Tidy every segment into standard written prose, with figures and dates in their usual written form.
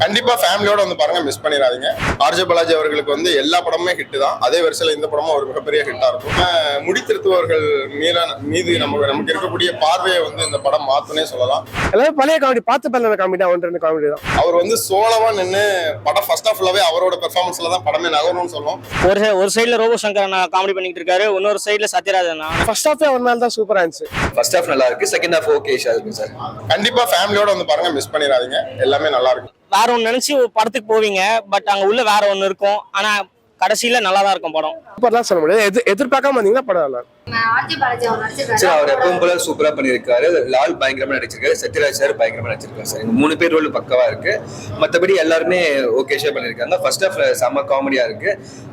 கண்டிப்பா ஃபேமிலியோட வந்து பாருங்க, மிஸ் பண்ணிடாதீங்க. ஆர்ஜே பாலாஜி அவர்களுக்கு வந்து எல்லா படமுமே ஹிட் தான். அதே வரிசையில் இந்த படமும் ஒரு மிகப்பெரிய ஹிட்டா இருக்கும். முடித்திருத்துவர்கள் மீது நமக்கு இருக்கக்கூடிய பார்வையை வந்து இந்த படம் மாத்துனே சொல்லலாம். எல்லாரும் பழைய காமெடி பார்த்து பண்ண காமெடி தான், 1-2 காமெடி தான். அவர் வந்து சோலவா நின்று படம் ஃபர்ஸ்ட் ஹாஃப்லவே அவரோட பெர்ஃபார்மன்ஸ்ல தான் படமே நகரணும்னு சொல்லுவோம். ஒரு சைடுல ரோபோ சங்கர் காமெடி பண்ணிட்டு இருக்காரு, இன்னொரு சைடுல சத்யராஜன். ஃபர்ஸ்ட் ஹாஃபே ஒரு நாள் தான் சூப்பரா இருந்துச்சு. ஃபர்ஸ்ட் ஹாஃப் நல்லா இருக்கு, செகண்ட் ஹாஃப் ஓகேஷா இருக்கு சார். கண்டிப்பா ஃபேமிலியோட வந்து பாருங்க, மிஸ் பண்ணிடாதீங்க. எல்லாமே நல்லா இருக்கும். வேற ஒன்னு நினைச்சு படத்துக்கு போவீங்க, பட் அங்க உள்ள வேற ஒன்னு இருக்கும். ஆனா கடைசியில நல்லா தான் இருக்கும் படம். சூப்பர்லாம் சொல்ல முடியாது, எதிர்பார்க்காம வந்தீங்கன்னா படம் நல்லா இருக்கும். சார் அவர் எப்பவும் போல சூப்பரா பண்ணியிருக்காரு. லால் பயங்கரமா நடிச்சிருக்காரு, சத்யராஜ் சார் பயங்கரமா நடிச்சிருக்காரு சார். இந்த 3 பேர் ரோல் பக்கவா இருக்கு. மற்றபடி எல்லாருமே ஓகேஷா பண்ணியிருக்காங்க. ஃபர்ஸ்ட் ஹாஃப் செம்ம காமெடியா இருக்கு,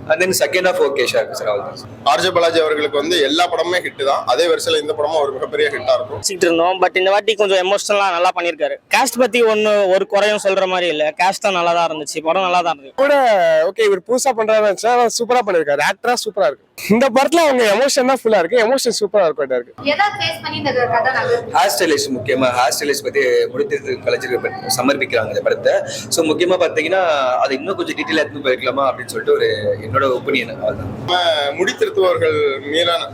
அண்ட் தென் செகண்ட் ஹாஃப் ஓகேஷா இருக்கு சார். அவ்வளவுதான். ஆர்ஜே பாலாஜி அவர்களுக்கு வந்து எல்லா படமுமே ஹிட் தான். அதே வரிசையில் இந்த படமும் ஒரு மிகப்பெரிய ஹிட்டா இருக்கும். இருந்தோம், பட் இந்த வாட்டி கொஞ்சம் எமோஷனலா நல்லா பண்ணிருக்காரு. காஸ்ட் பத்தி ஒரு குறையும் சொல்ற மாதிரி இல்ல, காஸ்ட் தான் நல்லா தான் இருந்துச்சு, படம் நல்லா தான் இருந்துச்சு. கூட ஓகே, இவர் புதுசா பண்றாரு, சூப்பரா பண்ணிருக்காரு. ஆக்டரா சூப்பரா இருக்கு. இந்த படத்துல அவங்க எமோஷன் தான் ஃபுல்லா இருக்கு. எமோஷன் சூப்பரா இருக்கு. ஹேர் ஸ்டைலிஸ்ட் முக்கியமா ஹேர் ஸ்டைலிஸ்ட் பத்தி முடித்திருத்து கலைஞர்கள் சமர்ப்பிக்கிறாங்க இந்த படத்தை. ஸோ முக்கியமா பாத்தீங்கன்னா அதை இன்னும் கொஞ்சம் டீட்டெயிலா எடுத்து போயிருக்கலாமா அப்படின்னு சொல்லிட்டு ஒரு என்னோட ஒப்பீனியன். முடித்திருத்துவர்கள்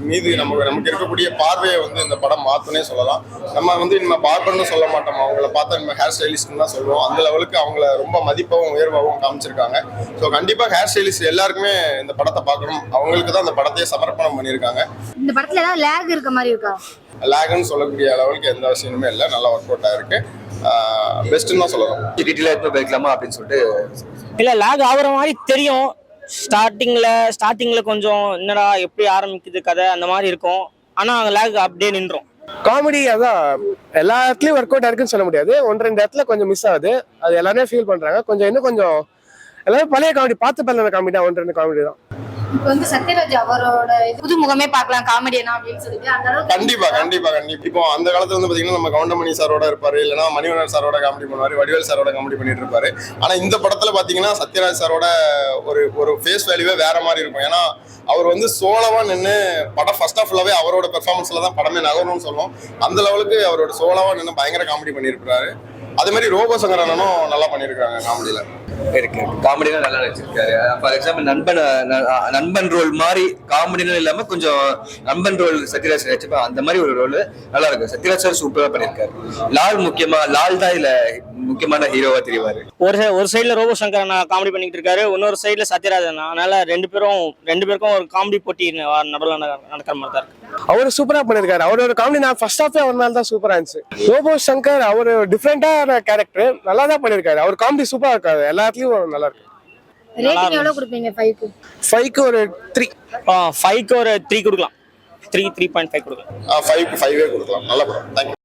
மீது நமக்கு இருக்கக்கூடிய பார்வையை வந்து இந்த படம் மாத்துனே சொல்லலாம். நம்ம வந்து நம்ம பார்ப்பர்னு சொல்ல மாட்டோம், அவங்கள பார்த்தா நம்ம ஹேர் ஸ்டைலிஸ்ட் தான் சொல்லுவோம். அந்த லெவலுக்கு அவங்கள ரொம்ப மதிப்பாகவும் உயர்வாகவும் காமிச்சிருக்காங்க. ஸோ கண்டிப்பா ஹேர் ஸ்டைலிஸ்ட் எல்லாருக்குமே இந்த படத்தை பார்க்கணும். அவங்களுக்கு தான் இந்த படத்தையே சமர்ப்பணம் பண்ணியிருக்காங்க. இந்த படத்துல ஏதாவது லேக் இருக்க மாதிரி இருக்கா? லேக்னு சொல்லக்கூடிய அளவுக்கு எந்த விஷயமுமே இல்லை, நல்லா ஒர்க் அவுட் ஆயிருக்கு. பெஸ்ட்னு தான் சொல்லலாம். டீட்டெயிலா எடுத்து போயிருக்கலாமா அப்படின்னு சொல்லிட்டு. இல்ல லேக் ஆகுற மாதிரி தெரியும். ஸ்டார்டிங்ல கொஞ்சம் என்னடா எப்படி ஆரம்பிக்குது கதை அந்த மாதிரி இருக்கும். ஆனா லேக் அப்படியே நின்றோம். காமெடி அதான் எல்லா இடத்துலயும் ஒர்க் அவுட் ஆயிருக்குன்னு சொல்ல முடியாது. 1-2 இடத்துல கொஞ்சம் மிஸ் ஆகுது. அது எல்லாருமே ஃபீல் பண்றாங்க. இன்னும் கொஞ்சம் எல்லாரும் பழைய காமெடி பார்த்து பண்ண காமெடி தான், 1-2 காமெடி தான். இப்போ வந்து சத்யராஜ் அவரோட புது முகமே பார்க்கலாம் காமெடியனா அப்படின்னு சொல்லிட்டு அந்த அளவுக்கு கண்டிப்பா. இப்போ அந்த காலத்துல வந்து பாத்தீங்கன்னா நம்ம கவுண்டமணி சாரோட இருப்பாரு, இல்லைன்னா மணிவண்ணன் சாரோட காமெடி பண்ணுவாரு, வடிவேல் சாரோட காமெடி பண்ணிட்டு இருப்பாரு. ஆனா இந்த படத்துல பாத்தீங்கன்னா சத்யராஜ் சாரோட ஒரு ஃபேஸ் வேல்யூவே வேற மாதிரி இருக்கும். ஏன்னா அவர் வந்து சோலவா நின்று படம் ஃபர்ஸ்ட் ஹாஃப்லவே அவரோட பெர்ஃபார்மன்ஸ்ல தான் படமே நகரணும்னு சொல்லுவோம். அந்த லெவலுக்கு அவரோட சோலவா நின்று பயங்கர காமெடி பண்ணியிருக்காரு. அதே மாதிரி ரோபோ சங்கர் அண்ணனும் நல்லா பண்ணியிருக்காங்க காமெடியில. இருக்கு காமெடிலாம் நல்லா நடிச்சிருக்காரு. ஃபார் எக்ஸாம்பிள் நண்பன் ரோல் மாதிரி காமெடினும் இல்லாம கொஞ்சம் நண்பன் ரோல் சத்யராஜ் நடிச்சப்ப அந்த மாதிரி ஒரு ரோல் நல்லா இருக்கு. சத்யராஜ் சார் சூப்பரா பண்ணியிருக்காரு. லால் தான் இதுல முக்கியமான ஹீரோவா தெரிவாரு. ஒரு சைடுல ரோபோ சங்கர் காமெடி பண்ணிட்டு இருக்காரு, இன்னொரு சைடுல சத்யராஜன். அதனால ரெண்டு பேருக்கும் ஒரு காமெடி போட்டி நடுவில் நடக்கிற மாதிரி தான் இருக்கு. அவரு சூப்பரா பண்ணிருக்காரு. அவரோட காமெடி நான் ஃபர்ஸ்ட் ஹாஃபே ஒரு நாள் தான் சூப்பரா இருந்துச்சு. ரோபோ சங்கர் அவரு டிஃப்ரெண்டான கேரக்டர், நல்லா தான் பண்ணிருக்காரு. அவர் காமெடி சூப்பரா இருக்காரு, எல்லாத்துலயும் நல்லா இருக்கு. ரேட்டிங் எவ்வளவு கொடுப்பீங்க? 5க்கு ஒரு 3. 5க்கு ஒரு 3 கொடுக்கலாம். 3.5 கொடுக்கலாம். 5க்கு 5 கொடுக்கலாம். நல்ல படம். தேங்க்யூ.